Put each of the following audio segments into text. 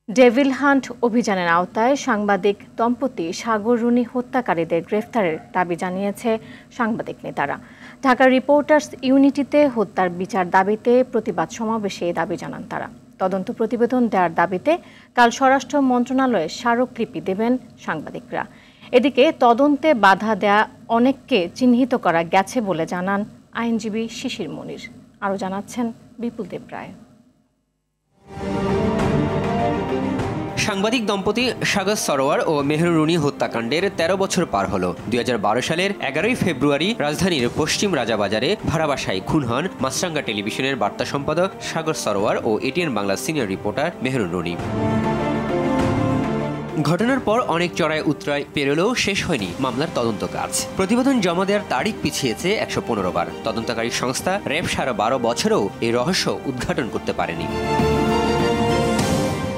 Devil hunt অভিযানের আওতায় সাংবাদিক দম্পতি সাগর রুনি হত্যাকারীদের গ্রেফতারের দাবি জানিয়েছে সাংবাদিক নেতারা। ঢাকা রিপোর্টার্স ইউনিটিতে হত্যার বিচার দাবিতে প্রতিবাদ সমাবেশে এই দাবি জানান তারা। তদন্ত প্রতিবেদন দেওয়ার দাবিতে কাল স্বরাষ্ট্র মন্ত্রণালয়ে স্মারকলিপি দেবেন সাংবাদিকরা। এদিকে তদন্তে বাধা দেয়া অনেককে চিহ্নিত করা গেছে বলে জানান আইনজীবী শিশির মনির। আরও জানাচ্ছেন বিপুল দেব রায়। সাংবাদিক দম্পতি সাগর সরোয়ার ও মেহর রুনি হত্যাকাণ্ডের ১৩ বছর পার হল। ২০১২ সালের ১১ ফেব্রুয়ারি রাজধানীর পশ্চিম রাজাবাজারে ভাড়া বাসায় খুন হন মাছরাঙ্গা টেলিভিশনের বার্তা সম্পাদক সাগর সরোয়ার ও ATN Bangla senior reporter Meher Runi. ঘটনার পর অনেক চড়াই উতরাই পেরোলেও শেষ হয়নি মামলার তদন্ত কাজ। প্রতিবেদন জমা দেওয়ার তারিখ পিছিয়েছে ১১৫ বার। তদন্তকারী সংস্থা র্যাব ১২ বছরেও এই রহস্য উদ্ঘাটন করতে পারেনি।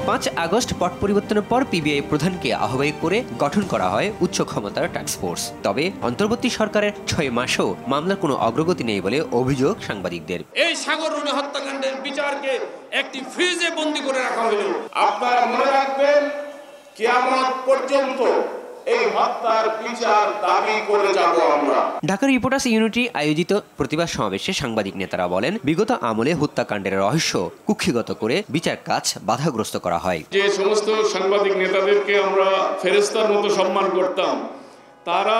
৫ আগস্ট পট পরিবর্তনের পর পিবিআই প্রধানকে আহ্বায়ক করে গঠন করা হয় উচ্চ ক্ষমতার টাস্কফোর্স। তবে অন্তর্বর্তী সরকারের ৬ মাসেও মামলার কোনো অগ্রগতি নেই বলে অভিযোগ সাংবাদিকদের। এই সাগর রুনি হত্যাকাণ্ডের বিচারকে একটি ফ্রিজে বন্দী করে রাখা হলো। আপনারা মনে রাখবেন, কিয়ামত পর্যন্ত এই হত্যার বিচার দাবি করে যাব আমরা। ঢাকা রিপোর্টার্স ইউনিটি আয়োজিত প্রতিবাদ সমাবেশে সাংবাদিক নেতারা বলেন, বিগত আমলে হত্যাকাণ্ডের রহস্য কুক্ষিগত করে বিচার কাজ বাধাগ্রস্ত করা হয়। যে সমস্ত সাংবাদিক নেতাদেরকে আমরা ফেরেশতার মতো সম্মান করতাম, তারা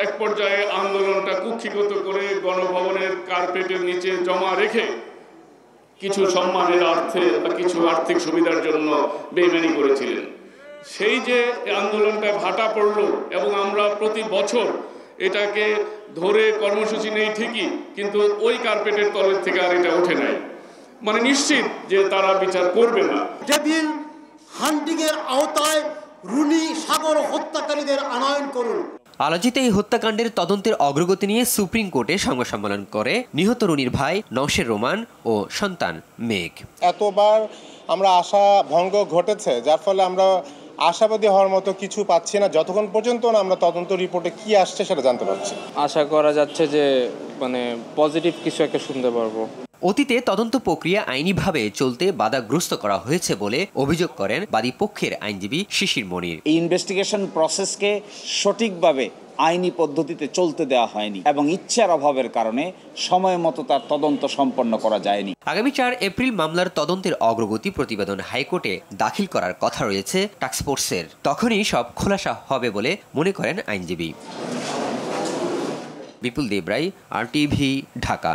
এক পর্যায়ে আন্দোলনটা কুক্ষিগত করে গণভবনের কার্পেটের নিচে জমা রেখে কিছু সম্মানের অর্থে বা কিছু আর্থিক সুবিধার জন্য বেইমানি করেছিলেন। সেই যে আন্দোলনটা ভাটা পড়লো এবং আমরা প্রতি বছর এটাকে ধরে কর্মসূচি নেই ঠিকই, কিন্তু ওই কার্পেটের তলের থেকে আর এটা ওঠে নাই। মানে নিশ্চিত যে তারা বিচার করবে না। ডেভিল হান্টিংয়ের আওতায় রুনি সাগর হত্যাকারীদের আনয়ন করুন। আলোচিত এই হত্যাকাণ্ডের তদন্তের অগ্রগতি নিয়ে সুপ্রিম কোর্টে সংবাদ সম্মেলন করে নিহত রুনির ভাই নওশের রোমান ও সন্তান মেঘ। এতবার আমরা আশা ভঙ্গ ঘটেছে, যার ফলে আমরা আশাবাদী হওয়ার মতো কিছু পাচ্ছি না যতক্ষণ পর্যন্ত না আমরা তদন্ত রিপোর্টে কি আসছে সেটা জানতে পারছি। আশা করা যাচ্ছে যে পজিটিভ কিছু একটা শুনতে পারবো। অতীতে তদন্ত প্রক্রিয়া আইনিভাবে চলতে বাধাগ্রস্ত করা হয়েছে বলে অভিযোগ করেন বাদী পক্ষের আইনজীবী শিশির মনির। এই ইনভেস্টিগেশন প্রসেসকে সঠিকভাবে আইনি পদ্ধতিতে চলতে দেওয়া হয়নি এবং ইচ্ছার অভাবের কারণে সময় মতো তার তদন্ত সম্পন্ন করা যায়নি। আগামী ৪ এপ্রিল মামলার তদন্তের অগ্রগতি প্রতিবেদন হাইকোর্টে দাখিল করার কথা রয়েছে টাস্কফোর্সের। তখনই সব খোলাসা হবে বলে মনে করেন আইনজীবী। বিপুল দেব রায়, RTV, ঢাকা।